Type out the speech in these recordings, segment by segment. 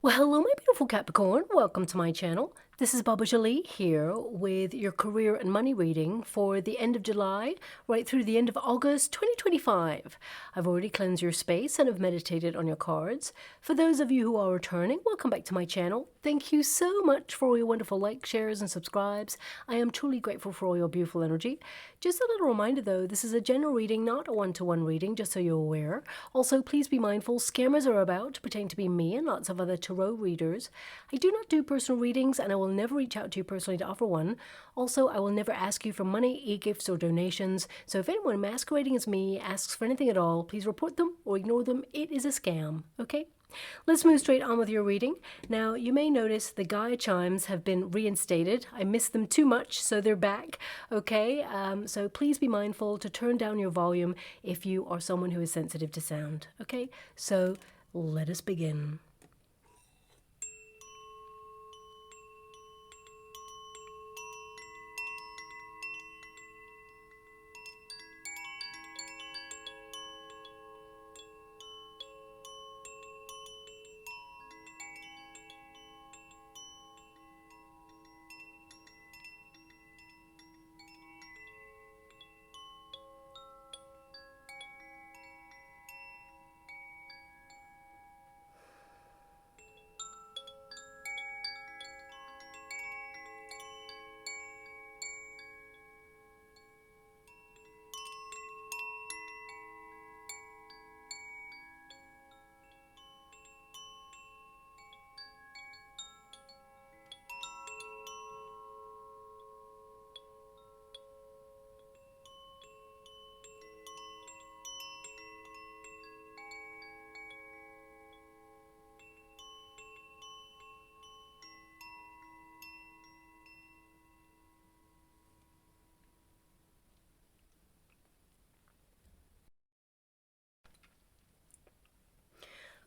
Well, hello, my beautiful Capricorn. Welcome to my channel. This is Baba Jolie here with your career and money reading for the end of July right through the end of August 2025. I've already cleansed your space and have meditated on your cards. For those of you who are returning, welcome back to my channel. Thank you so much for all your wonderful likes, shares, and subscribes. I am truly grateful for all your beautiful energy. Just a little reminder though, this is a general reading, not a one-to-one reading, just so you're aware. Also, please be mindful, scammers are about to pretend to be me and lots of other tarot readers. I do not do personal readings and I will never reach out to you personally to offer one. Also, I will never ask you for money, e-gifts, or donations. So if anyone masquerading as me asks for anything at all, please report them or ignore them. It is a scam, okay? Let's move straight on with your reading. Now, you may notice the Gaia chimes have been reinstated. I missed them too much, so they're back, okay? So please be mindful to turn down your volume if you are someone who is sensitive to sound, okay? So let us begin.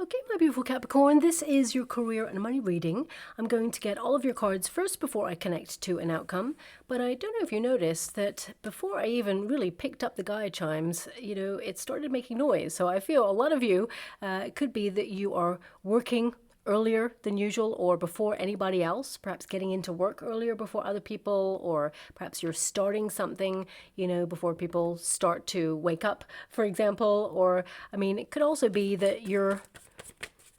Okay, my beautiful Capricorn, this is your career and money reading. I'm going to get all of your cards first before I connect to an outcome. But I don't know if you noticed that before I even really picked up the Gaia chimes, it started making noise. So I feel a lot of you, it could be that you are working earlier than usual or before anybody else, perhaps getting into work earlier before other people, or perhaps you're starting something, before people start to wake up, for example. Or, it could also be that you're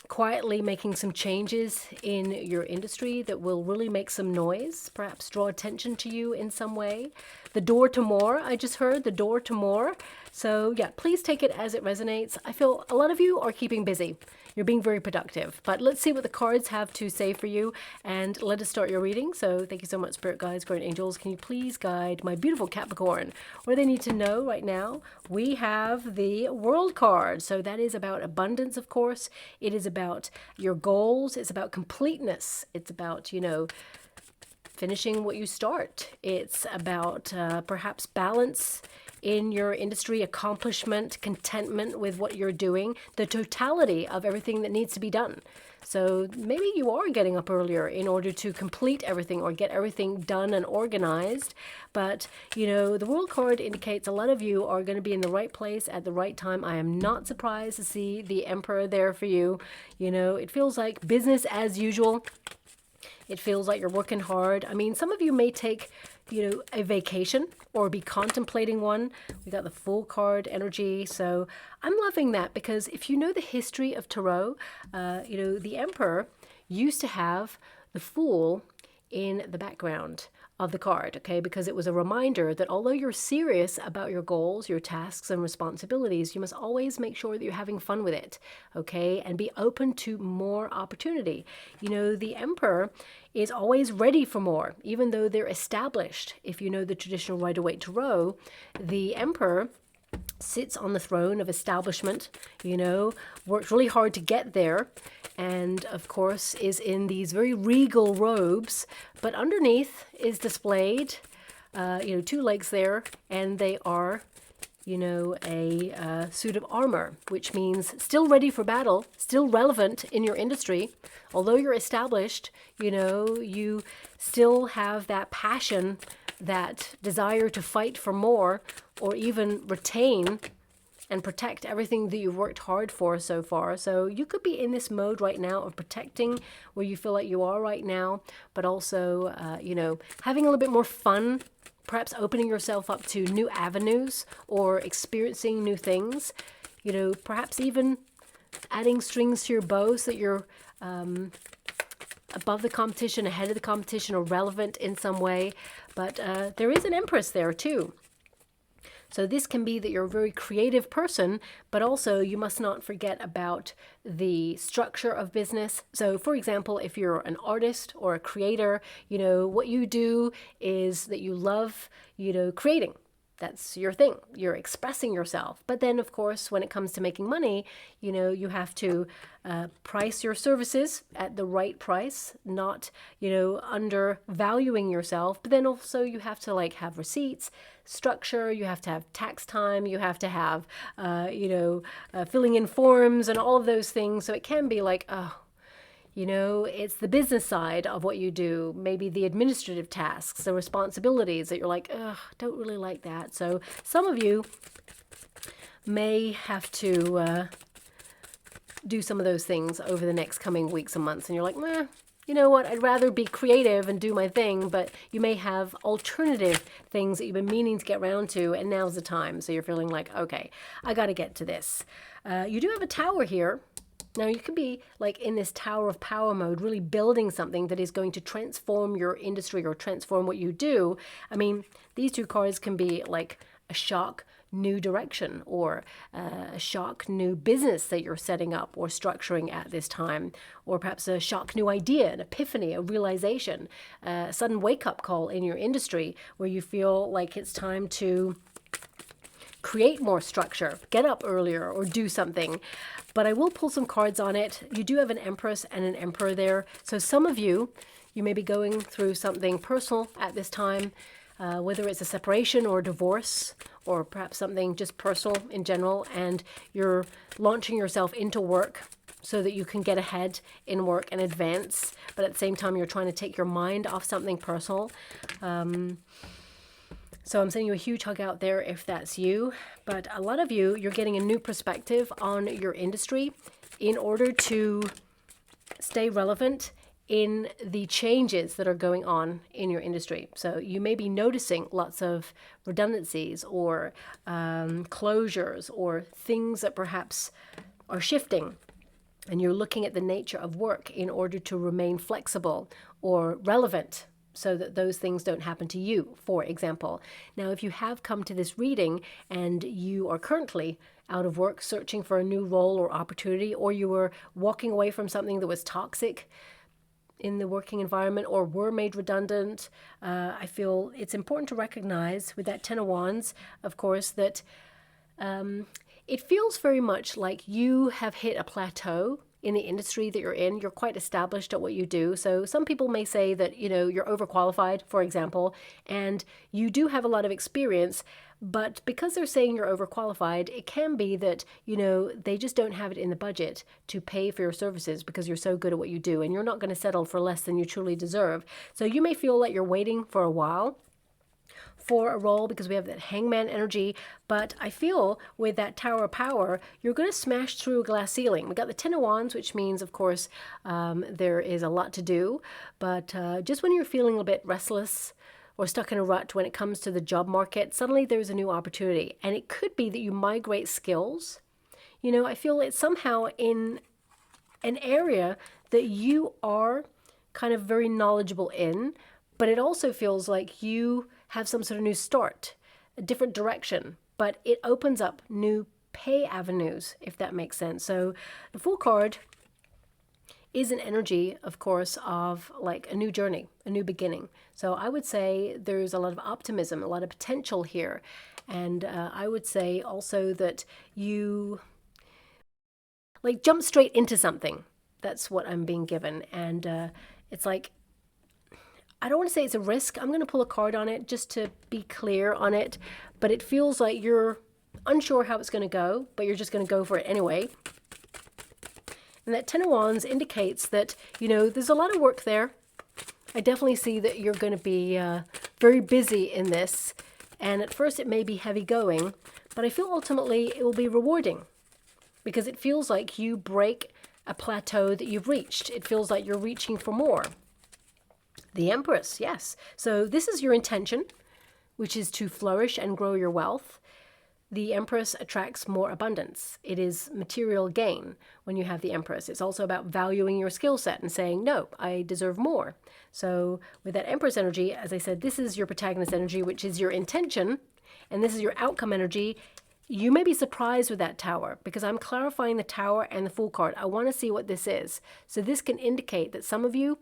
quietly making some changes in your industry that will really make some noise, perhaps draw attention to you in some way. The door to more, I just heard, the door to more. So yeah, please take it as it resonates. I feel a lot of you are keeping busy. You're being very productive. But let's see what the cards have to say for you, and let us start your reading. So thank you so much, Spirit Guides, Guardian Angels. Can you please guide my beautiful Capricorn? What do they need to know right now? We have the World card. So that is about abundance, of course. It is about your goals. It's about completeness. It's about, finishing what you start. It's about perhaps balance in your industry, accomplishment, contentment with what you're doing, the totality of everything that needs to be done. So maybe you are getting up earlier in order to complete everything or get everything done and organized. But, the World card indicates a lot of you are going to be in the right place at the right time. I am not surprised to see the Emperor there for you. It feels like business as usual. It feels like you're working hard. Some of you may take, a vacation or be contemplating one. We got the Fool card energy. So I'm loving that because if you know the history of Tarot, the Emperor used to have the Fool in the background of the card, okay? Because it was a reminder that although you're serious about your goals, your tasks and responsibilities, you must always make sure that you're having fun with it, okay? And be open to more opportunity. The Emperor is always ready for more, even though they're established. If you know the traditional Rider-Waite Tarot, the Emperor sits on the throne of establishment, worked really hard to get there, and of course is in these very regal robes, but underneath is displayed, two legs there, and they are, a suit of armor, which means still ready for battle, still relevant in your industry. Although you're established, you still have that passion, that desire to fight for more, or even retain and protect everything that you've worked hard for so far. So you could be in this mode right now of protecting where you feel like you are right now, but also, you know, having a little bit more fun, perhaps opening yourself up to new avenues or experiencing new things, you know, perhaps even adding strings to your bow so that you're above the competition, ahead of the competition, or relevant in some way. But there is an Empress there too. So this can be that you're a very creative person, but also you must not forget about the structure of business. So for example, if you're an artist or a creator, you know, what you do is that you love, you know, creating. That's your thing. You're expressing yourself. But then, of course, when it comes to making money, you know, you have to price your services at the right price, not, you know, undervaluing yourself. But then also you have to like have receipts, structure, you have to have tax time, you have to have, you know, filling in forms and all of those things. So it can be like, oh, you know, it's the business side of what you do, maybe the administrative tasks, the responsibilities that you're like, ugh, don't really like that. So some of you may have to do some of those things over the next coming weeks and months. And you're like, meh, you know what, I'd rather be creative and do my thing, but you may have alternative things that you've been meaning to get around to, and now's the time. So you're feeling like, okay, I got to get to this. You do have a tower here. Now, you could be like in this tower of power mode, really building something that is going to transform your industry or transform what you do. I mean, these two cards can be like a shock, new direction, or a shock, new business that you're setting up or structuring at this time, or perhaps a shock, new idea, an epiphany, a realization, a sudden wake-up call in your industry where you feel like it's time to create more structure, get up earlier, or do something. But I will pull some cards on it. You do have an Empress and an Emperor there. So some of you, you may be going through something personal at this time, whether it's a separation or divorce, or perhaps something just personal in general, and you're launching yourself into work so that you can get ahead in work and advance, but at the same time you're trying to take your mind off something personal. So I'm sending you a huge hug out there if that's you. But a lot of you, you're getting a new perspective on your industry in order to stay relevant in the changes that are going on in your industry. So you may be noticing lots of redundancies or closures or things that perhaps are shifting. And you're looking at the nature of work in order to remain flexible or relevant, so that those things don't happen to you, for example. Now, if you have come to this reading and you are currently out of work, searching for a new role or opportunity, or you were walking away from something that was toxic in the working environment or were made redundant, I feel it's important to recognize with that Ten of Wands, of course, that it feels very much like you have hit a plateau in the industry that you're in. You're quite established at what you do. So some people may say that, you know, you're overqualified, for example, and you do have a lot of experience, but because they're saying you're overqualified, it can be that, you know, they just don't have it in the budget to pay for your services because you're so good at what you do, and you're not going to settle for less than you truly deserve. So you may feel like you're waiting for a while for a role because we have that Hangman energy, but I feel with that Tower of Power, you're going to smash through a glass ceiling. We got the Ten of Wands, which means, of course, there is a lot to do, but just when you're feeling a bit restless or stuck in a rut when it comes to the job market, suddenly there's a new opportunity, and it could be that you migrate skills. You know, I feel it's somehow in an area that you are kind of very knowledgeable in, but it also feels like you have some sort of new start, a different direction, but it opens up new pay avenues, if that makes sense. So the Fool card is an energy, of course, of like a new journey, a new beginning. So I would say there's a lot of optimism, a lot of potential here. And I would say also that you like jump straight into something. That's what I'm being given. And it's like, I don't want to say it's a risk. I'm going to pull a card on it just to be clear on it. But it feels like you're unsure how it's going to go, but you're just going to go for it anyway. And that Ten of Wands indicates that, you know, there's a lot of work there. I definitely see that you're going to be very busy in this. And at first it may be heavy going, But I feel ultimately it will be rewarding because it feels like you break a plateau that you've reached. It feels like you're reaching for more. The Empress, yes. So this is your intention, which is to flourish and grow your wealth. The Empress attracts more abundance. It is material gain when you have the Empress. It's also about valuing your skill set and saying, no, I deserve more. So with that Empress energy, as I said, this is your protagonist energy, which is your intention, and this is your outcome energy. You may be surprised with that Tower because I'm clarifying the Tower and the Fool card. I want to see what this is. So this can indicate that some of you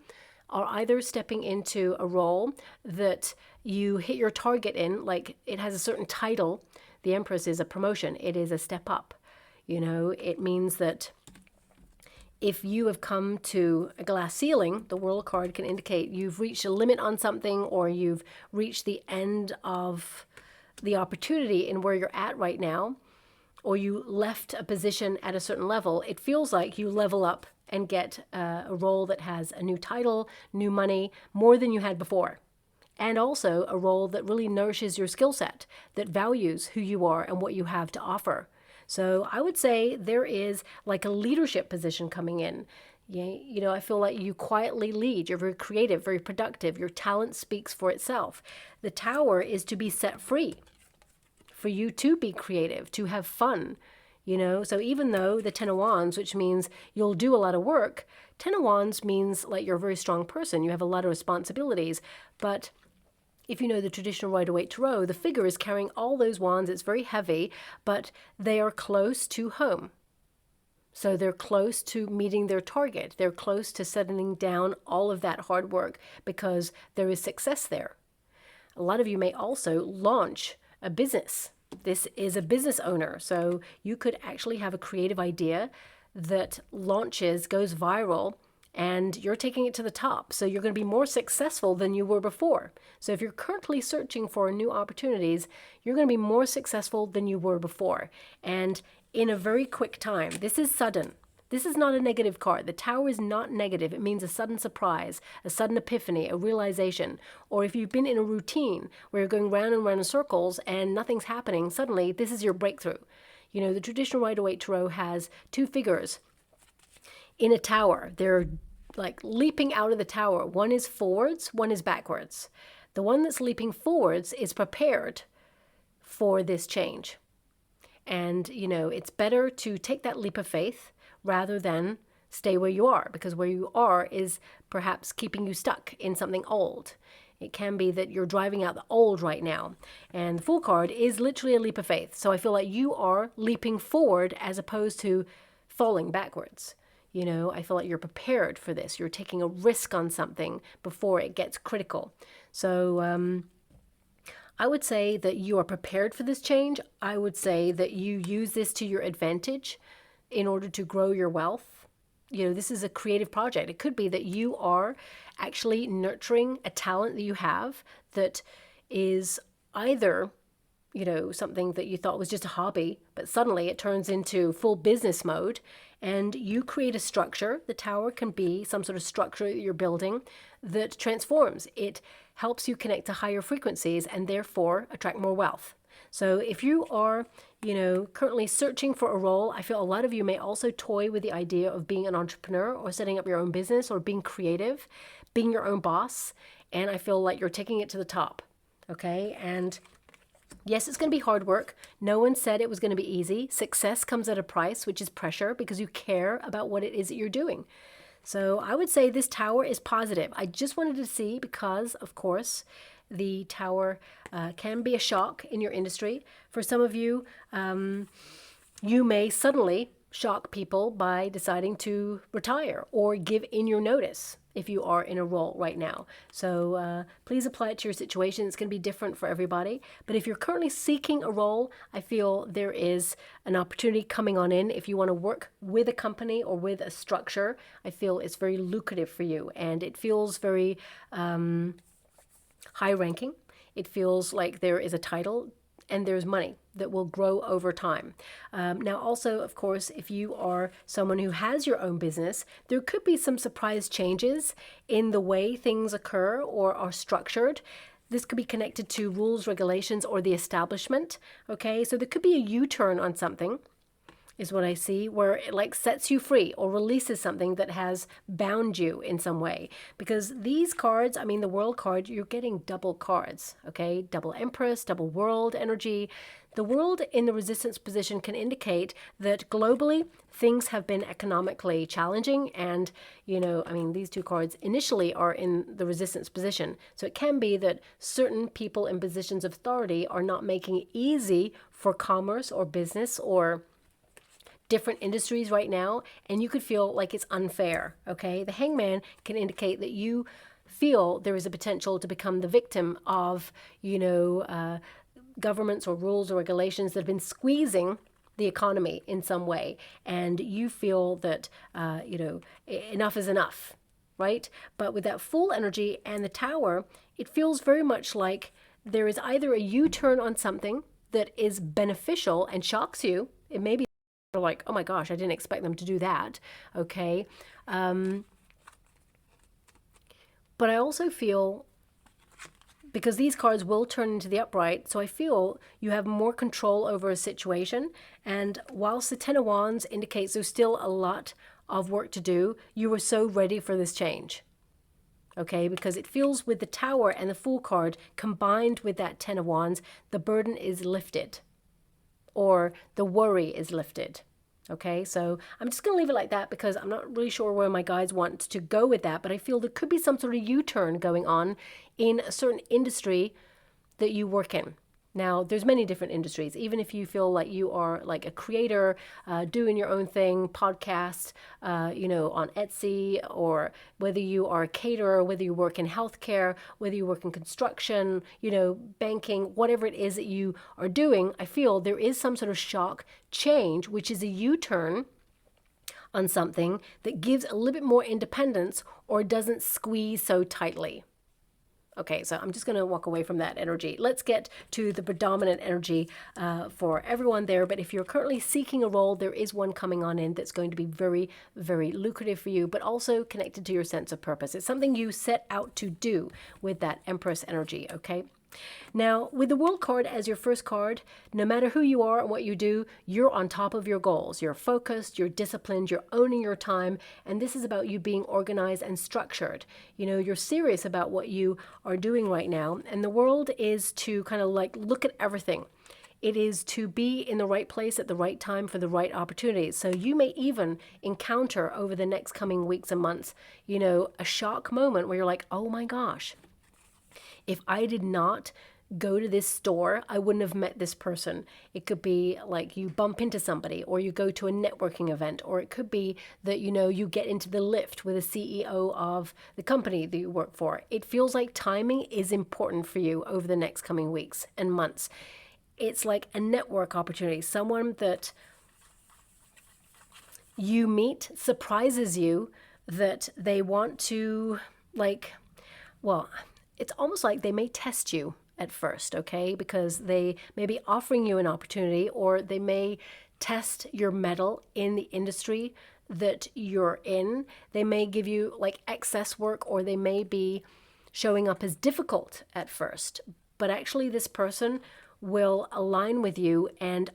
are either stepping into a role that you hit your target in, like it has a certain title. The Empress is a promotion. It is a step up. You know, it means that if you have come to a glass ceiling, the World card can indicate you've reached a limit on something, or you've reached the end of the opportunity in where you're at right now, or you left a position at a certain level. It feels like you level up and get a role that has a new title, new money, more than you had before. And also a role that really nourishes your skill set, that values who you are and what you have to offer. So I would say there is like a leadership position coming in. You know, I feel like you quietly lead. You're very creative, very productive. Your talent speaks for itself. The Tower is to be set free, for you to be creative, to have fun. You know, so even though the Ten of Wands, which means you'll do a lot of work, Ten of Wands means like you're a very strong person. You have a lot of responsibilities. But if you know the traditional Rider-Waite Tarot, the figure is carrying all those wands. It's very heavy, but they are close to home. So they're close to meeting their target. They're close to settling down all of that hard work because there is success there. A lot of you may also launch a business. This is a business owner. So you could actually have a creative idea that launches, goes viral, and you're taking it to the top. So you're going to be more successful than you were before. So if you're currently searching for new opportunities, you're going to be more successful than you were before. And in a very quick time. This is sudden. This is not a negative card. The Tower is not negative. It means a sudden surprise, a sudden epiphany, a realization. Or if you've been in a routine where you're going round and round in circles and nothing's happening, suddenly this is your breakthrough. You know, the traditional Rider-Waite Tarot has two figures in a tower. They're like leaping out of the tower. One is forwards, one is backwards. The one that's leaping forwards is prepared for this change. And, you know, it's better to take that leap of faith rather than stay where you are, because where you are is perhaps keeping you stuck in something old. It can be that you're driving out the old right now. And the Fool card is literally a leap of faith. So I feel like you are leaping forward as opposed to falling backwards. You know, I feel like you're prepared for this. You're taking a risk on something before it gets critical. So I would say that you are prepared for this change. I would say that you use this to your advantage in order to grow your wealth. You know, this is a creative project. It could be that you are actually nurturing a talent that you have that is either, you know, something that you thought was just a hobby, but suddenly it turns into full business mode and you create a structure. The Tower can be some sort of structure that you're building that transforms. It helps you connect to higher frequencies and therefore attract more wealth. So if you are, you know, currently searching for a role, I feel a lot of you may also toy with the idea of being an entrepreneur or setting up your own business or being creative, being your own boss. And I feel like you're taking it to the top. Okay. And yes, it's going to be hard work. No one said it was going to be easy. Success comes at a price, which is pressure, because you care about what it is that you're doing. So I would say this Tower is positive. I just wanted to see because, of course, the Tower can be a shock in your industry. For some of you, you may suddenly shock people by deciding to retire or give in your notice if you are in a role right now. So please apply it to your situation. It's going to be different for everybody. But if you're currently seeking a role, I feel there is an opportunity coming on in. If you want to work with a company or with a structure, I feel it's very lucrative for you. And it feels very high ranking. It feels like there is a title and there's money that will grow over time. Now also, of course, if you are someone who has your own business, there could be some surprise changes in the way things occur or are structured this could be connected to rules, regulations, or the establishment. Okay, so there could be a U-turn on something, is what I see, where it like sets you free or releases something that has bound you in some way. Because these cards, I mean, the World card, you're getting double cards, okay? Double Empress, double World energy. The World in the resistance position can indicate that globally things have been economically challenging, and, you know, I mean, these two cards initially are in the resistance position. So it can be that certain people in positions of authority are not making it easy for commerce or business or different industries right now, and you could feel like it's unfair, okay? The Hangman can indicate that you feel there is a potential to become the victim of, you know, governments or rules or regulations that have been squeezing the economy in some way, and you feel that, you know, enough is enough, right? But with that Fool energy and the Tower, it feels very much like there is either a U-turn on something that is beneficial and shocks you. It may be like, oh my gosh, I didn't expect them to do that, okay? But I also feel, because these cards will turn into the upright, so I feel you have more control over a situation. And whilst the Ten of Wands indicates there's still a lot of work to do, you were so ready for this change, okay? Because it feels with the Tower and the Fool card combined with that Ten of Wands, the burden is lifted, or the worry is lifted. Okay, so I'm just going to leave it like that because I'm not really sure where my guides want to go with that, but I feel there could be some sort of U-turn going on in a certain industry that you work in. Now, there's many different industries. Even if you feel like you are like a creator, doing your own thing, podcast, you know, on Etsy, or whether you are a caterer, whether you work in healthcare, whether you work in construction, you know, banking, whatever it is that you are doing, I feel there is some sort of shock change, which is a U-turn on something that gives a little bit more independence or doesn't squeeze so tightly. Okay, so I'm just going to walk away from that energy. Let's get to the predominant energy for everyone there. But if you're currently seeking a role, there is one coming on in that's going to be very, very lucrative for you, but also connected to your sense of purpose. It's something you set out to do with that Empress energy, okay? Now, with the World card as your first card, no matter who you are and what you do, you're on top of your goals. You're focused, you're disciplined, you're owning your time, and this is about you being organized and structured. You know, you're serious about what you are doing right now, and the World is to kind of like look at everything. It is to be in the right place at the right time for the right opportunities. So you may even encounter over the next coming weeks and months, you know, a shock moment where you're like, oh my gosh, if I did not go to this store, I wouldn't have met this person. It could be like you bump into somebody, or you go to a networking event, or it could be that, you know, you get into the lift with a CEO of the company that you work for. It feels like timing is important for you over the next coming weeks and months. It's like a network opportunity. Someone that you meet surprises you that they want to, like, well, it's almost like they may test you at first, okay? Because they may be offering you an opportunity, or they may test your mettle in the industry that you're in. They may give you like excess work, or they may be showing up as difficult at first. But actually this person will align with you and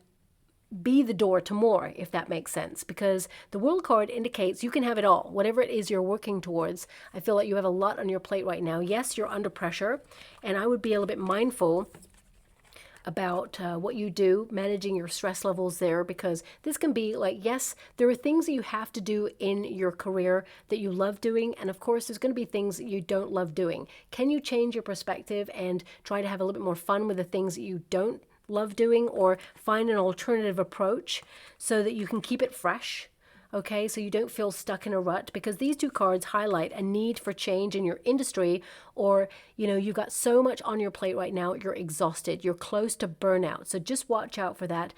be the door to more, if that makes sense, because the World card indicates you can have it all, whatever it is you're working towards. I feel like you have a lot on your plate right now. Yes, you're under pressure, and I would be a little bit mindful about what you do, managing your stress levels there, because this can be like, yes, there are things that you have to do in your career that you love doing, and of course there's going to be things that you don't love doing. Can you change your perspective and try to have a little bit more fun with the things that you don't love doing, or find an alternative approach so that you can keep it fresh? Okay, so you don't feel stuck in a rut, because these two cards highlight a need for change in your industry, or, you know, you've got so much on your plate right now, you're exhausted, you're close to burnout. So just watch out for that.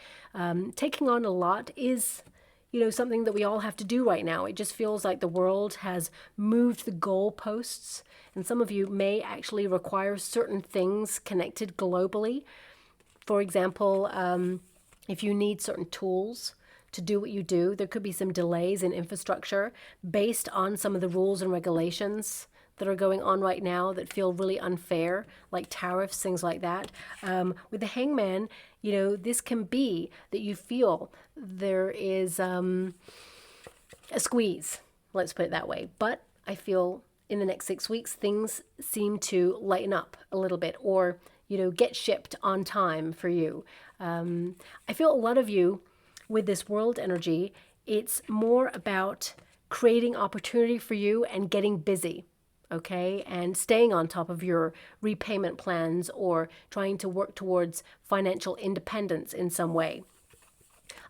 Taking on a lot is, you know, something that we all have to do right now. It just feels like the world has moved the goalposts, and some of you may actually require certain things connected globally. For example, if you need certain tools to do what you do, there could be some delays in infrastructure based on some of the rules and regulations that are going on right now that feel really unfair, like tariffs, things like that. With the Hangman, you know, this can be that you feel there is a squeeze, let's put it that way. But I feel in the next 6 weeks, things seem to lighten up a little bit, or, you know, get shipped on time for you. I feel a lot of you with this world energy, it's more about creating opportunity for you and getting busy, okay? And staying on top of your repayment plans or trying to work towards financial independence in some way.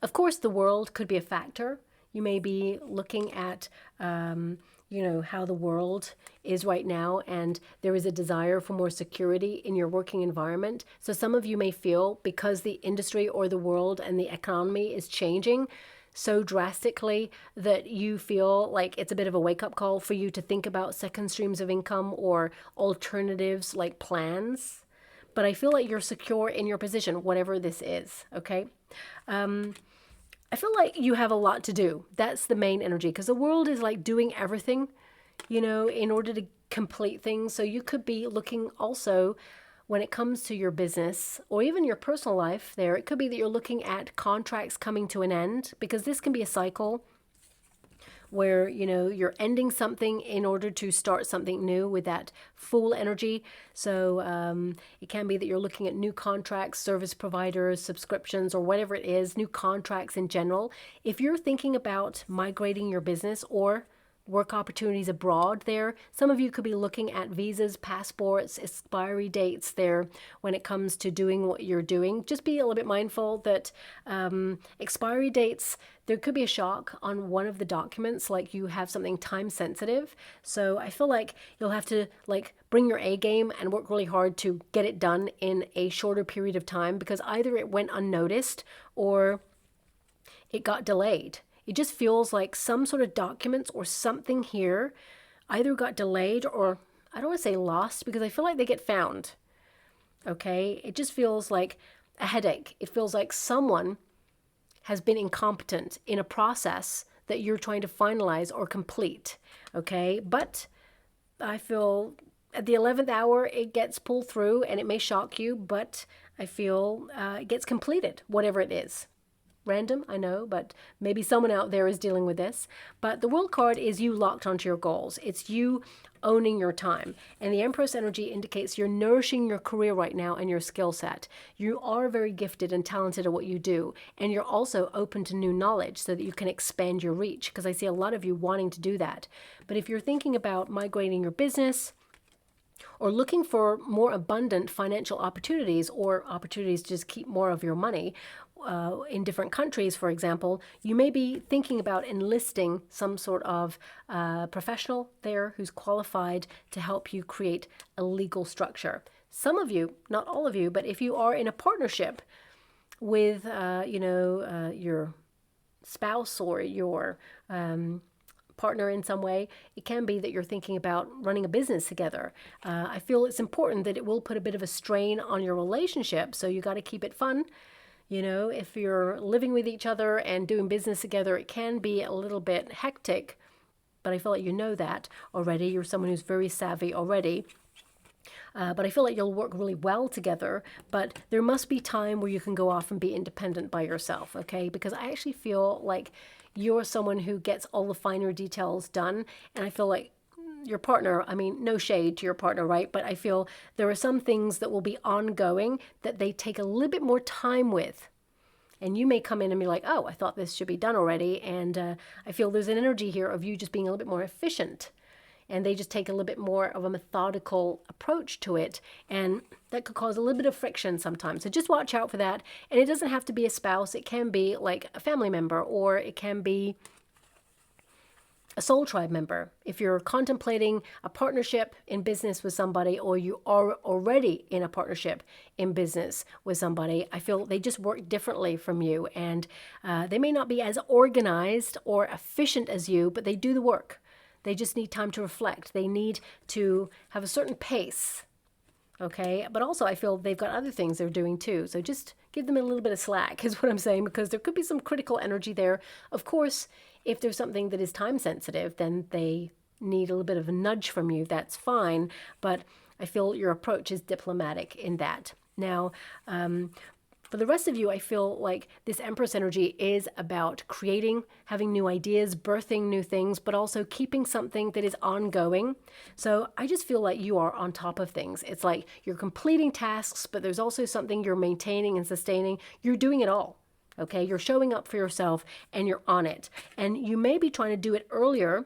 Of course, the world could be a factor. You may be looking at, you know, how the world is right now, and there is a desire for more security in your working environment. So some of you may feel, because the industry or the world and the economy is changing so drastically, that you feel like it's a bit of a wake-up call for you to think about second streams of income or alternatives like plans. But I feel like you're secure in your position, whatever this is, okay? I feel like you have a lot to do. That's the main energy, because the world is like doing everything, you know, in order to complete things. So you could be looking also, when it comes to your business or even your personal life there, it could be that you're looking at contracts coming to an end, because this can be a cycle where, you know, you're ending something in order to start something new with that full energy. So it can be that you're looking at new contracts, service providers, subscriptions, or whatever it is, new contracts in general. If you're thinking about migrating your business or work opportunities abroad there, some of you could be looking at visas, passports, expiry dates there when it comes to doing what you're doing. Just be a little bit mindful that expiry dates, there could be a shock on one of the documents, like you have something time sensitive. So I feel like you'll have to like bring your A game and work really hard to get it done in a shorter period of time, because either it went unnoticed or it got delayed. It just feels like some sort of documents or something here either got delayed, or I don't want to say lost, because I feel like they get found. Okay? It just feels like a headache. It feels like someone has been incompetent in a process that you're trying to finalize or complete. Okay? But I feel at the 11th hour, it gets pulled through, and it may shock you, but I feel it gets completed, whatever it is. Random, I know, but maybe someone out there is dealing with this. But the World card is you locked onto your goals. It's you owning your time. And the Empress energy indicates you're nourishing your career right now and your skill set. You are very gifted and talented at what you do. And you're also open to new knowledge so that you can expand your reach, because I see a lot of you wanting to do that. But if you're thinking about migrating your business, or looking for more abundant financial opportunities, or opportunities to just keep more of your money, in different countries, for example, you may be thinking about enlisting some sort of professional there who's qualified to help you create a legal structure. Some of you, not all of you, but if you are in a partnership with, your spouse or your partner in some way, it can be that you're thinking about running a business together. I feel it's important that it will put a bit of a strain on your relationship, so you got to keep it fun. You know, if you're living with each other and doing business together, it can be a little bit hectic, but I feel like you know that already. You're someone who's very savvy already. But I feel like you'll work really well together, but there must be time where you can go off and be independent by yourself, okay? Because I actually feel like you're someone who gets all the finer details done, and I feel like your partner, I mean, no shade to your partner, right? But I feel there are some things that will be ongoing that they take a little bit more time with. And you may come in and be like, oh, I thought this should be done already. And I feel there's an energy here of you just being a little bit more efficient. And they just take a little bit more of a methodical approach to it. And that could cause a little bit of friction sometimes. So just watch out for that. And it doesn't have to be a spouse. It can be like a family member, or it can be a soul tribe member. If you're contemplating a partnership in business with somebody, or you are already in a partnership in business with somebody, I feel they just work differently from you, and they may not be as organized or efficient as you, but they do the work. They just need time to reflect. They need to have a certain pace, okay? But also I feel they've got other things they're doing too. So just give them a little bit of slack is what I'm saying, because there could be some critical energy there. Of course, if there's something that is time sensitive, then they need a little bit of a nudge from you, that's fine. But I feel your approach is diplomatic in that. Now, for the rest of you, I feel like this Empress energy is about creating, having new ideas, birthing new things, but also keeping something that is ongoing. So I just feel like you are on top of things. It's like you're completing tasks, but there's also something you're maintaining and sustaining. You're doing it all. Okay, you're showing up for yourself and you're on it. And you may be trying to do it earlier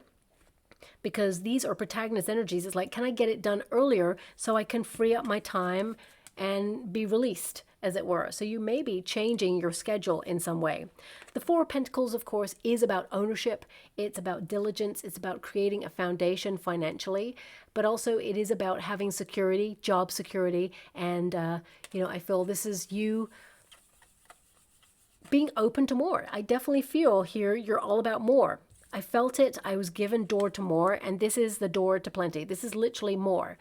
because these are protagonist energies. It's like, can I get it done earlier so I can free up my time and be released, as it were. So you may be changing your schedule in some way. The Four of Pentacles, of course, is about ownership. It's about diligence. It's about creating a foundation financially, but also it is about having security, job security. And, I feel this is you being open to more. I definitely feel here you're all about more. I felt it. I was given door to more, and this is the door to plenty. This is literally more.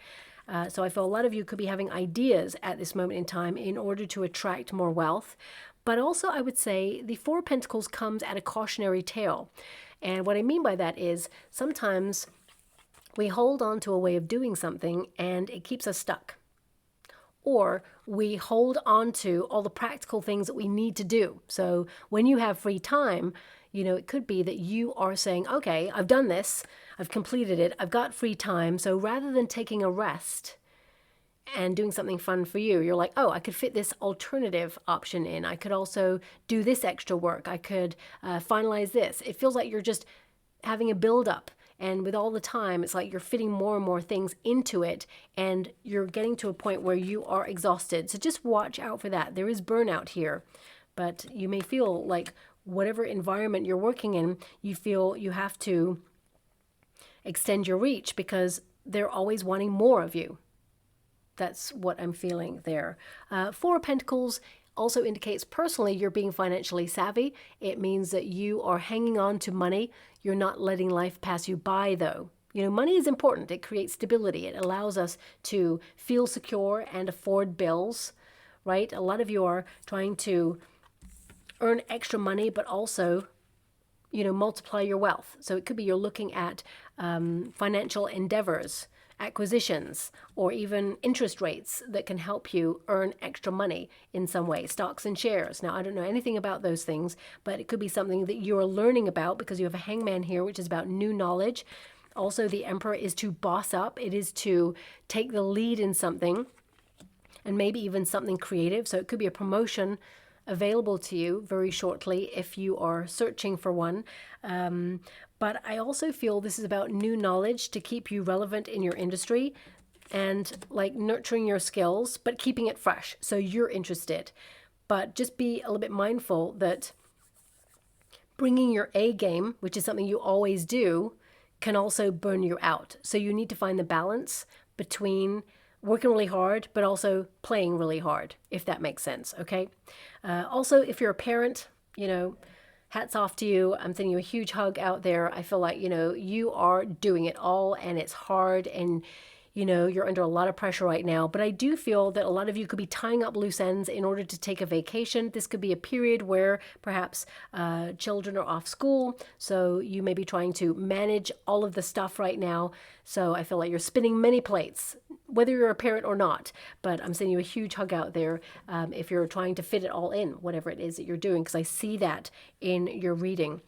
So I feel a lot of you could be having ideas at this moment in time in order to attract more wealth. But also I would say the Four of Pentacles comes at a cautionary tale. And what I mean by that is sometimes we hold on to a way of doing something and it keeps us stuck. Or we hold on to all the practical things that we need to do. So when you have free time, it could be that you are saying, okay, I've done this, I've completed it, I've got free time. So rather than taking a rest and doing something fun for you, you're like, oh, I could fit this alternative option in. I could also do this extra work. I could finalize this. It feels like you're just having a build up. And with all the time, it's like you're fitting more and more things into it, and you're getting to a point where you are exhausted. So just watch out for that. There is burnout here, but you may feel like whatever environment you're working in, you feel you have to extend your reach because they're always wanting more of you. That's what I'm feeling there. Four of Pentacles also indicates personally you're being financially savvy. It means that you are hanging on to money. You're not letting life pass you by, though. Money is important. It creates stability. It allows us to feel secure and afford bills, right? A lot of you are trying to earn extra money, but also, multiply your wealth. So it could be you're looking at financial endeavors, acquisitions, or even interest rates that can help you earn extra money in some way, stocks and shares. Now, I don't know anything about those things, but it could be something that you're learning about because you have a Hangman here, which is about new knowledge. Also, the Emperor is to boss up. It is to take the lead in something, and maybe even something creative. So it could be a promotion available to you very shortly if you are searching for one. But I also feel this is about new knowledge to keep you relevant in your industry and like nurturing your skills, but keeping it fresh so you're interested. But just be a little bit mindful that bringing your A game, which is something you always do, can also burn you out. So you need to find the balance between working really hard, but also playing really hard, if that makes sense, okay? Also, if you're a parent, hats off to you. I'm sending you a huge hug out there. I feel like, you are doing it all and it's hard and, you're under a lot of pressure right now. But I do feel that a lot of you could be tying up loose ends in order to take a vacation. This could be a period where perhaps children are off school. So you may be trying to manage all of the stuff right now. So I feel like you're spinning many plates, whether you're a parent or not. But I'm sending you a huge hug out there if you're trying to fit it all in, whatever it is that you're doing, because I see that in your reading.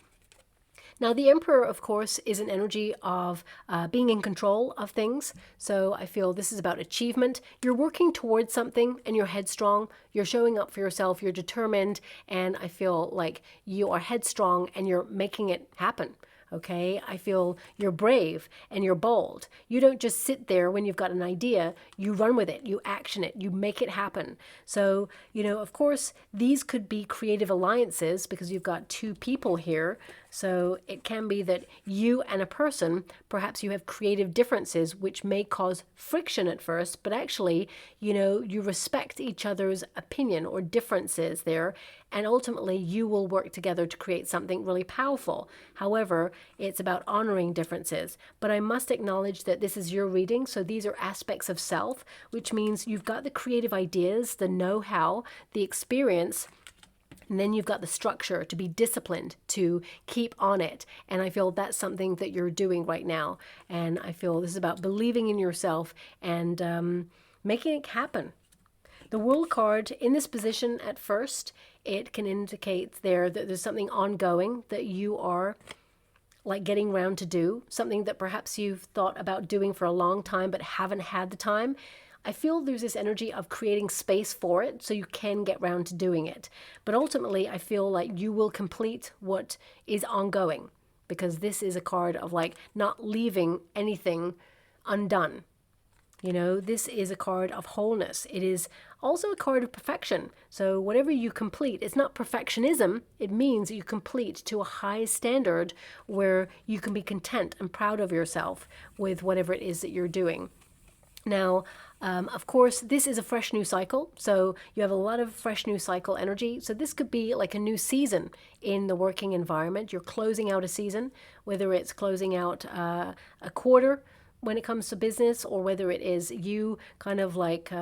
Now, the Emperor, of course, is an energy of being in control of things. So I feel this is about achievement. You're working towards something and you're headstrong. You're showing up for yourself. You're determined. And I feel like you are headstrong and you're making it happen. Okay, I feel you're brave and you're bold. You don't just sit there when you've got an idea. You run with it. You action it. You make it happen. So, of course, these could be creative alliances because you've got two people here. So it can be that you and a person, perhaps you have creative differences, which may cause friction at first, but actually, you respect each other's opinion or differences there. And ultimately, you will work together to create something really powerful. However, it's about honoring differences. But I must acknowledge that this is your reading. So these are aspects of self, which means you've got the creative ideas, the know-how, the experience, And then you've got the structure to be disciplined, to keep on it. And I feel that's something that you're doing right now. And I feel this is about believing in yourself and making it happen. The World card in this position at first, it can indicate there that there's something ongoing that you are like getting around to do, something that perhaps you've thought about doing for a long time but haven't had the time. I feel there's this energy of creating space for it so you can get round to doing it. But ultimately, I feel like you will complete what is ongoing, because this is a card of like not leaving anything undone. You know, this is a card of wholeness. It is also a card of perfection. So whatever you complete, it's not perfectionism. It means you complete to a high standard where you can be content and proud of yourself with whatever it is that you're doing. Now, of course, this is a fresh new cycle. So you have a lot of fresh new cycle energy. So this could be like a new season in the working environment. You're closing out a season, whether it's closing out a quarter when it comes to business, or whether it is you kind of like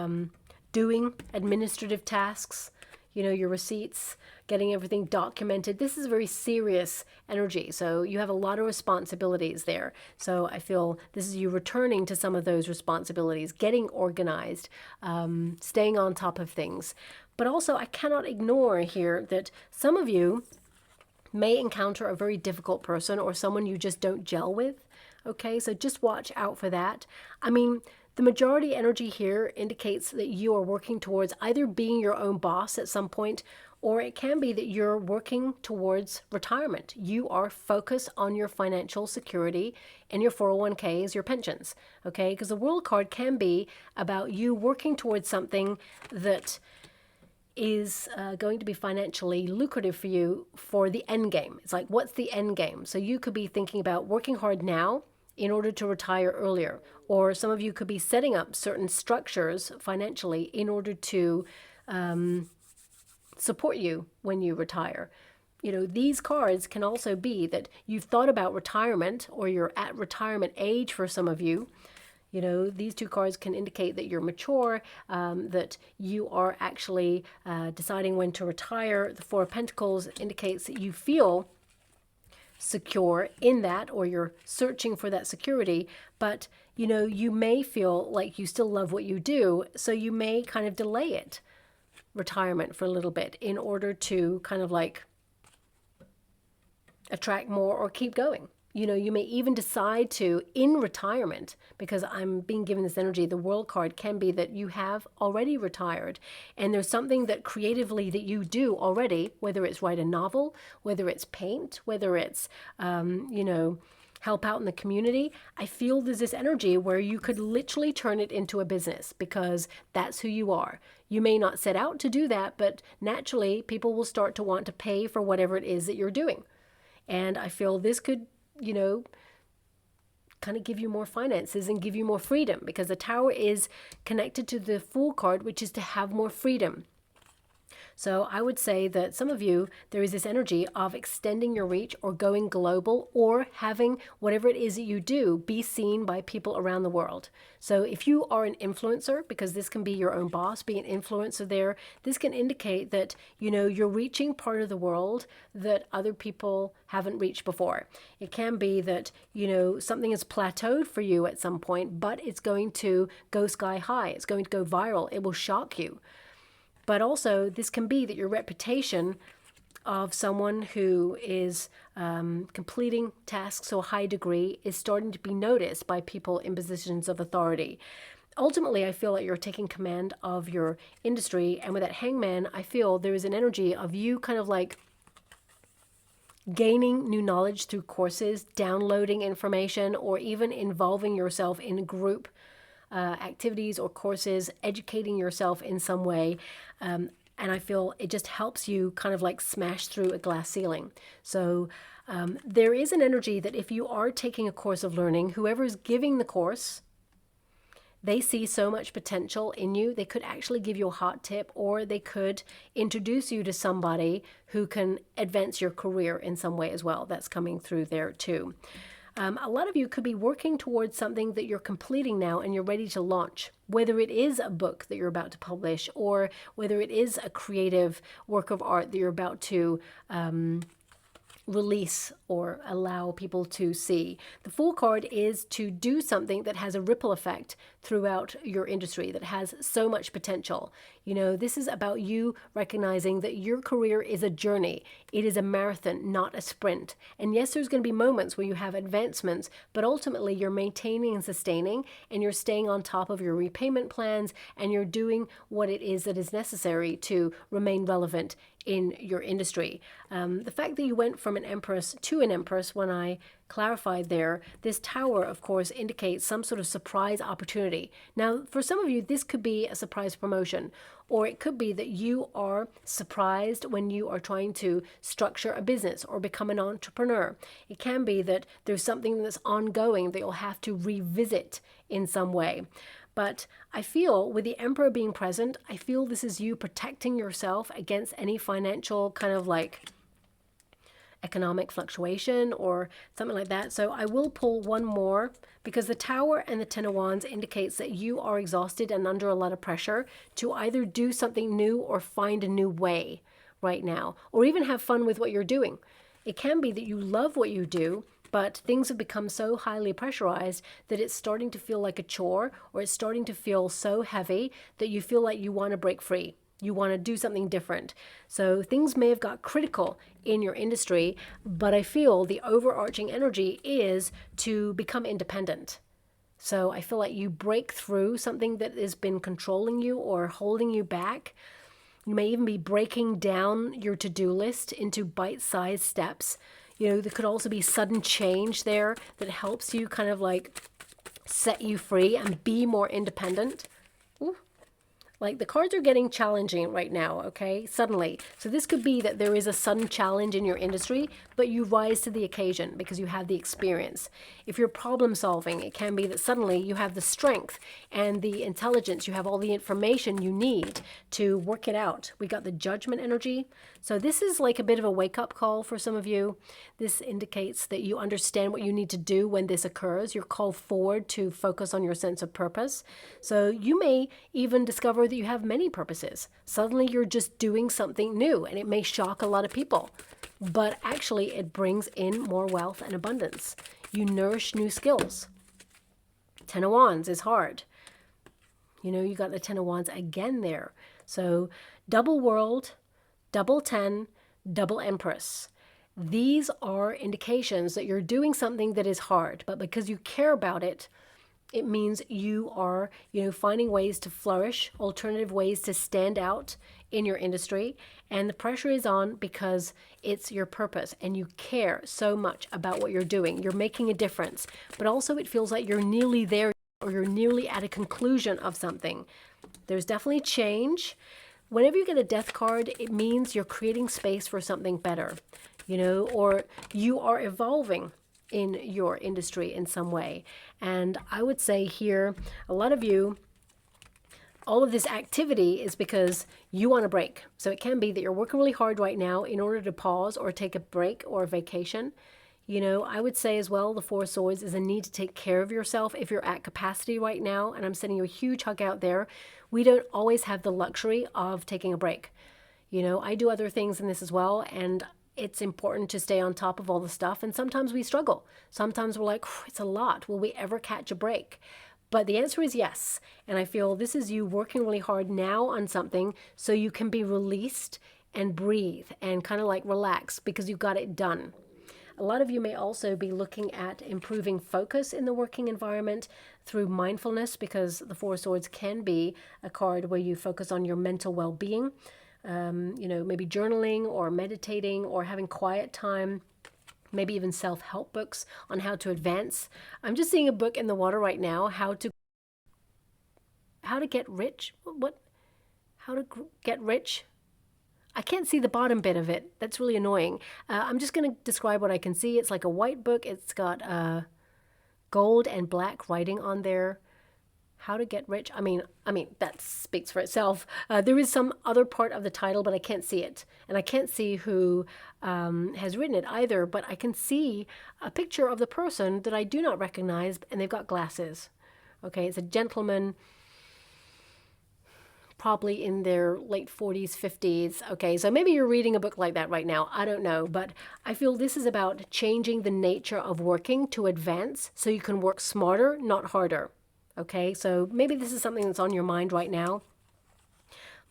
doing administrative tasks, you know, your receipts, getting everything documented. This is a very serious energy. So you have a lot of responsibilities there. So I feel this is you returning to some of those responsibilities, getting organized, staying on top of things. But also I cannot ignore here that some of you may encounter a very difficult person or someone you just don't gel with. Okay, so just watch out for that. I mean, the majority energy here indicates that you are working towards either being your own boss at some point, or it can be that you're working towards retirement. You are focused on your financial security and your 401ks, your pensions, okay? Because the World card can be about you working towards something that is going to be financially lucrative for you for the end game. It's like, what's the end game? So you could be thinking about working hard now in order to retire earlier. Or some of you could be setting up certain structures financially in order to support you when you retire. You know, these cards can also be that you've thought about retirement, or you're at retirement age for some of you. You know, these two cards can indicate that you're mature, that you are actually deciding when to retire. The Four of Pentacles indicates that you feel secure in that, or you're searching for that security, but you know, you may feel like you still love what you do, so you may kind of delay it, retirement, for a little bit in order to kind of like attract more or keep going. You know, you may even decide to, in retirement, because I'm being given this energy, the World card can be that you have already retired and there's something that creatively that you do already, whether it's write a novel, whether it's paint, whether it's, you know, help out in the community. I feel there's this energy where you could literally turn it into a business, because that's who you are. You may not set out to do that, but naturally people will start to want to pay for whatever it is that you're doing. And I feel this could, you know, kind of give you more finances and give you more freedom, because the Tower is connected to the Fool card, which is to have more freedom. So I would say that some of you, there is this energy of extending your reach or going global, or having whatever it is that you do be seen by people around the world. So if you are an influencer, because this can be your own boss, be an influencer there, this can indicate that, you know, you're reaching part of the world that other people haven't reached before. It can be that, you know, something is plateaued for you at some point, but it's going to go sky high. It's going to go viral. It will shock you. But also, this can be that your reputation of someone who is completing tasks to a high degree is starting to be noticed by people in positions of authority. Ultimately, I feel like you're taking command of your industry. And with that Hangman, I feel there is an energy of you kind of like gaining new knowledge through courses, downloading information, or even involving yourself in group activities or courses, educating yourself in some way. And I feel it just helps you kind of like smash through a glass ceiling. So there is an energy that if you are taking a course of learning, whoever is giving the course, they see so much potential in you. They could actually give you a hot tip, or they could introduce you to somebody who can advance your career in some way as well. That's coming through there too. A lot of you could be working towards something that you're completing now and you're ready to launch, whether it is a book that you're about to publish or whether it is a creative work of art that you're about to release or allow people to see. The Fool card is to do something that has a ripple effect throughout your industry, that has so much potential. You know, this is about you recognizing that your career is a journey. It is a marathon, not a sprint. And yes, there's going to be moments where you have advancements, but ultimately you're maintaining and sustaining, and you're staying on top of your repayment plans, and you're doing what it is that is necessary to remain relevant in your industry. The fact that you went from an Empress to an Empress, when I clarified there, this Tower, of course, indicates some sort of surprise opportunity. Now, for some of you, this could be a surprise promotion, or it could be that you are surprised when you are trying to structure a business or become an entrepreneur. It can be that there's something that's ongoing that you'll have to revisit in some way. But I feel with the Emperor being present, I feel this is you protecting yourself against any financial kind of like economic fluctuation or something like that. So I will pull one more, because the Tower and the Ten of Wands indicates that you are exhausted and under a lot of pressure to either do something new or find a new way right now, or even have fun with what you're doing. It can be that you love what you do, but things have become so highly pressurized that it's starting to feel like a chore, or it's starting to feel so heavy that you feel like you want to break free. You want to do something different. So things may have got critical in your industry, but I feel the overarching energy is to become independent. So I feel like you break through something that has been controlling you or holding you back. You may even be breaking down your to-do list into bite-sized steps. You know, there could also be sudden change there that helps you kind of like set you free and be more independent. Ooh. Like the cards are getting challenging right now, okay? Suddenly. So this could be that there is a sudden challenge in your industry, but you rise to the occasion because you have the experience. If you're problem solving, it can be that suddenly you have the strength and the intelligence, you have all the information you need to work it out. We got the Judgment energy. So this is like a bit of a wake-up call for some of you. This indicates that you understand what you need to do when this occurs. You're called forward to focus on your sense of purpose. So you may even discover that you have many purposes. Suddenly you're just doing something new, and it may shock a lot of people, but actually it brings in more wealth and abundance. You nourish new skills. Ten of Wands is hard. You know, you got the Ten of Wands again there. So double World, double 10, double Empress. These are indications that you're doing something that is hard, but because you care about it, it means you are, finding ways to flourish, alternative ways to stand out in your industry. And the pressure is on because it's your purpose and you care so much about what you're doing. You're making a difference, but also it feels like you're nearly there, or you're nearly at a conclusion of something. There's definitely change. Whenever you get a Death card, it means you're creating space for something better, or you are evolving in your industry in some way. And I would say here, a lot of you, all of this activity is because you want a break. So it can be that you're working really hard right now in order to pause or take a break or a vacation. I would say as well, the Four of Swords is a need to take care of yourself if you're at capacity right now. And I'm sending you a huge hug out there. We don't always have the luxury of taking a break. I do other things in this as well. And it's important to stay on top of all the stuff. And sometimes we struggle. Sometimes we're like, it's a lot. Will we ever catch a break? But the answer is yes. And I feel this is you working really hard now on something so you can be released and breathe and kind of like relax because you got it done. A lot of you may also be looking at improving focus in the working environment through mindfulness, because the Four of Swords can be a card where you focus on your mental well-being. Maybe journaling or meditating or having quiet time, maybe even self-help books on how to advance. I'm just seeing a book in the water right now, how to get rich. How to get rich? I can't see the bottom bit of it. That's really annoying. I'm just going to describe what I can see. It's like a white book. It's got gold and black writing on there. How to get rich. I mean, that speaks for itself. There is some other part of the title, but I can't see it. And I can't see who has written it either, but I can see a picture of the person that I do not recognize, and they've got glasses. Okay, it's a gentleman, probably in their late 40s, 50s. Okay, so maybe you're reading a book like that right now. I don't know, but I feel this is about changing the nature of working to advance so you can work smarter, not harder. Okay, so maybe this is something that's on your mind right now.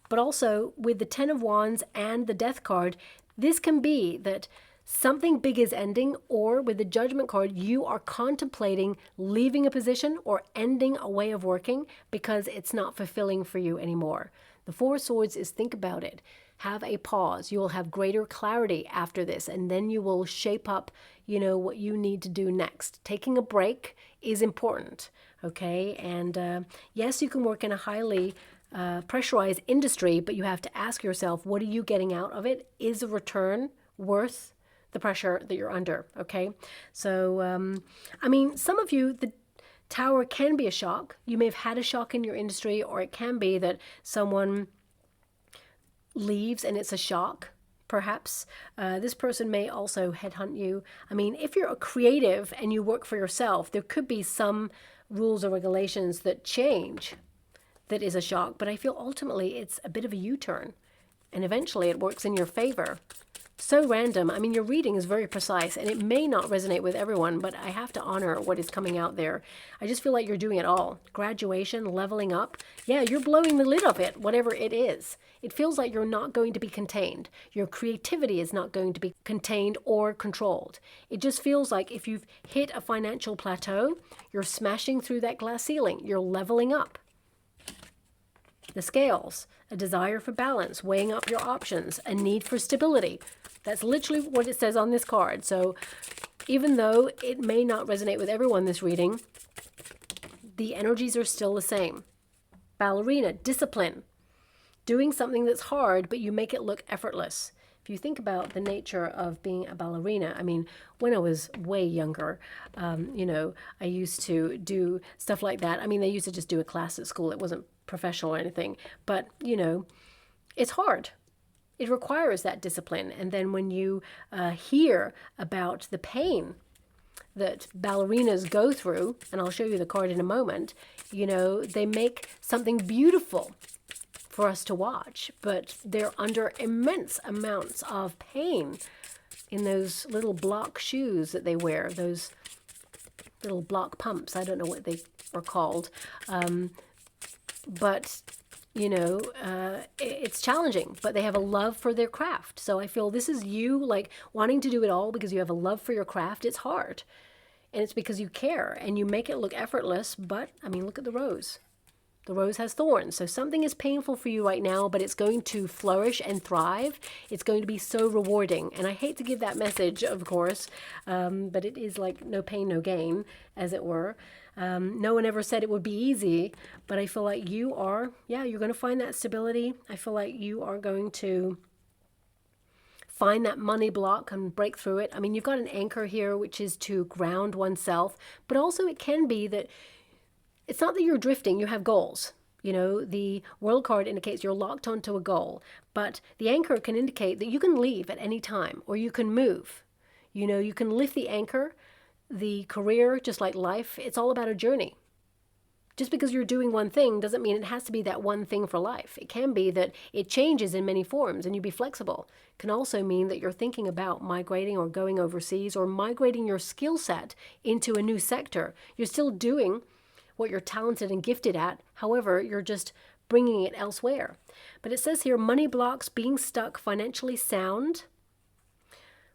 But also with the Ten of Wands and the Death card, this can be that something big is ending, or with the Judgment card, you are contemplating leaving a position or ending a way of working because it's not fulfilling for you anymore. The Four of Swords is think about it. Have a pause. You will have greater clarity after this, and then you will shape up, what you need to do next. Taking a break is important, okay? And yes, you can work in a highly pressurized industry, but you have to ask yourself, what are you getting out of it? Is the return worth the pressure that you're under, okay? So, some of you, the Tower can be a shock. You may have had a shock in your industry, or it can be that someone leaves and it's a shock, perhaps. This person may also headhunt you. If you're a creative and you work for yourself, there could be some rules or regulations that change that is a shock, but I feel ultimately it's a bit of a U-turn, and eventually it works in your favor. So random. Your reading is very precise, and it may not resonate with everyone, but I have to honor what is coming out there. I just feel like you're doing it all. Graduation, leveling up. Yeah, you're blowing the lid off it, whatever it is. It feels like you're not going to be contained. Your creativity is not going to be contained or controlled. It just feels like if you've hit a financial plateau, you're smashing through that glass ceiling. You're leveling up. The Scales, a desire for balance, weighing up your options, a need for stability. That's literally what it says on this card. So even though it may not resonate with everyone, this reading, the energies are still the same. Ballerina, discipline. Doing something that's hard, but you make it look effortless. If you think about the nature of being a ballerina, when I was way younger, I used to do stuff like that. They used to just do a class at school. It wasn't professional or anything, but, it's hard. It requires that discipline. And then when you hear about the pain that ballerinas go through, and I'll show you the card in a moment, they make something beautiful for us to watch, but they're under immense amounts of pain in those little block shoes that they wear, those little block pumps. I don't know what they are called. But it's challenging, but they have a love for their craft. So I feel this is you wanting to do it all because you have a love for your craft. It's hard, and it's because you care and you make it look effortless. But look at the rose. The rose has thorns. So something is painful for you right now, but it's going to flourish and thrive. It's going to be so rewarding. And I hate to give that message, of course, but it is like no pain, no gain, as it were. No one ever said it would be easy, but I feel like you're going to find that stability. I feel like you are going to find that money block and break through it. You've got an anchor here, which is to ground oneself, but also it can be that it's not that you're drifting, you have goals. The World card indicates you're locked onto a goal, but the anchor can indicate that you can leave at any time, or you can move. You can lift the anchor. The career, just like life, it's all about a journey. Just because you're doing one thing doesn't mean it has to be that one thing for life. It can be that it changes in many forms and you be flexible. It can also mean that you're thinking about migrating or going overseas or migrating your skill set into a new sector. You're still doing what you're talented and gifted at. However, you're just bringing it elsewhere. But it says here, money blocks, being stuck, financially sound,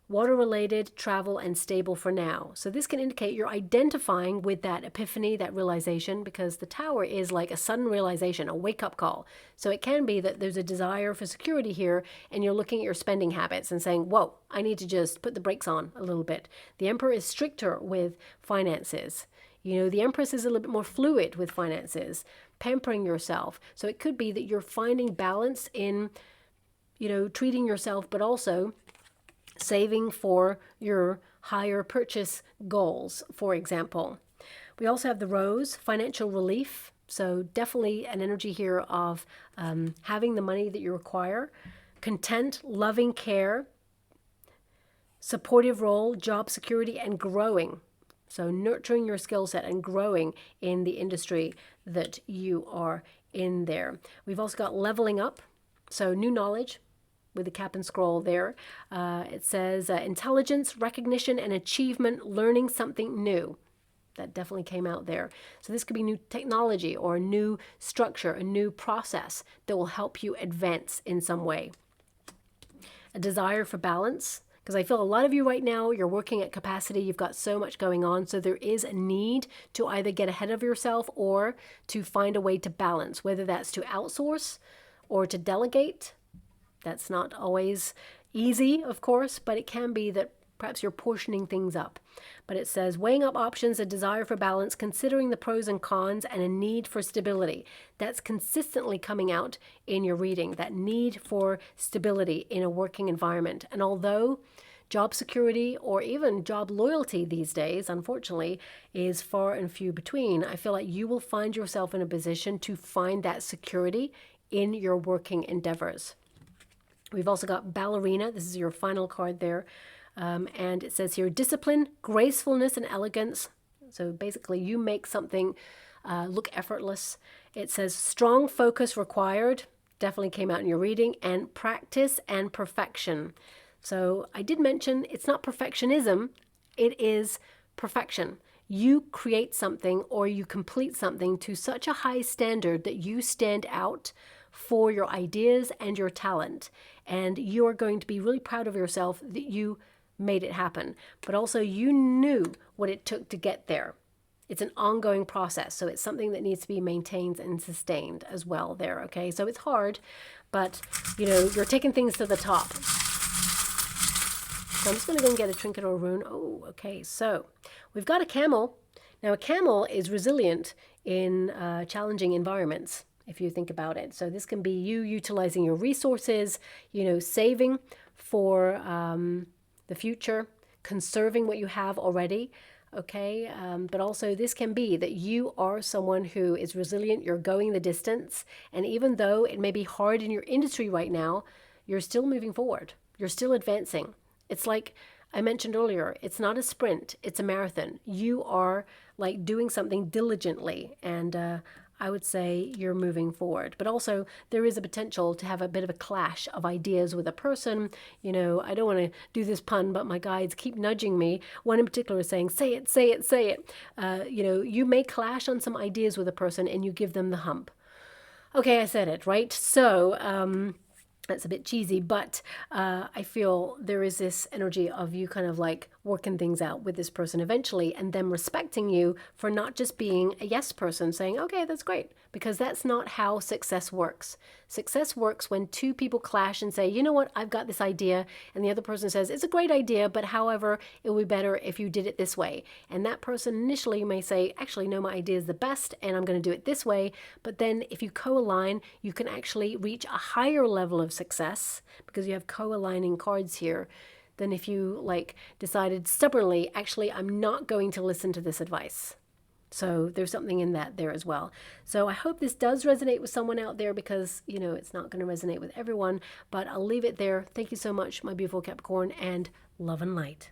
water-related, travel, and stable for now. So this can indicate you're identifying with that epiphany, that realization, because the Tower is like a sudden realization, a wake-up call. So it can be that there's a desire for security here, and you're looking at your spending habits and saying, whoa, I need to just put the brakes on a little bit. The Emperor is stricter with finances. The Empress is a little bit more fluid with finances, pampering yourself. So it could be that you're finding balance in, treating yourself, but also saving for your higher purchase goals, for example. We also have the Rose, financial relief. So definitely an energy here of having the money that you require, content, loving care, supportive role, job security, and growing. So nurturing your skill set and growing in the industry that you are in there. We've also got leveling up. So new knowledge with the cap and scroll there. It says intelligence, recognition, and achievement, learning something new. That definitely came out there. So this could be new technology or a new structure, a new process that will help you advance in some way. A desire for balance, because I feel a lot of you right now, you're working at capacity, you've got so much going on, so there is a need to either get ahead of yourself or to find a way to balance, whether that's to outsource or to delegate. That's not always easy, of course, but it can be that perhaps you're portioning things up. But it says weighing up options, a desire for balance, considering the pros and cons, and a need for stability. That's consistently coming out in your reading, that need for stability in a working environment. And although job security or even job loyalty these days, unfortunately, is far and few between, I feel like you will find yourself in a position to find that security in your working endeavors. We've also got ballerina. This is your final card there. And it says here, discipline, gracefulness, and elegance. So basically, you make something look effortless. It says strong focus required. Definitely came out in your reading. And practice and perfection. So I did mention it's not perfectionism. It is perfection. You create something or you complete something to such a high standard that you stand out for your ideas and your talent. And you are going to be really proud of yourself that you made it happen. But also you knew what it took to get there. It's an ongoing process. So it's something that needs to be maintained and sustained as well there. Okay. So it's hard, but you're taking things to the top. So I'm just going to go and get a trinket or a rune. Oh, okay. So we've got a camel. Now a camel is resilient in challenging environments, if you think about it. So this can be you utilizing your resources, saving for the future, conserving what you have already, okay? But also this can be that you are someone who is resilient, you're going the distance, and even though it may be hard in your industry right now, you're still moving forward. You're still advancing. It's like I mentioned earlier, it's not a sprint, it's a marathon. You are like doing something diligently, and I would say you're moving forward. But also there is a potential to have a bit of a clash of ideas with a person. I don't want to do this pun, but my guides keep nudging me. One in particular is saying, say it, say it, say it. You may clash on some ideas with a person and you give them the hump. Okay, I said it, right? So, that's a bit cheesy, but I feel there is this energy of you kind of like working things out with this person eventually and them respecting you for not just being a yes person saying, okay, that's great, because that's not how success works. Success works when two people clash and say, you know what, I've got this idea, and the other person says, it's a great idea, but however, it would be better if you did it this way. And that person initially may say, actually, no, my idea is the best, and I'm going to do it this way. But then if you co-align, you can actually reach a higher level of success because you have co-aligning cards here than if you decided stubbornly, actually, I'm not going to listen to this advice. So there's something in that there as well. So I hope this does resonate with someone out there because, it's not going to resonate with everyone, but I'll leave it there. Thank you so much, my beautiful Capricorn, and love and light.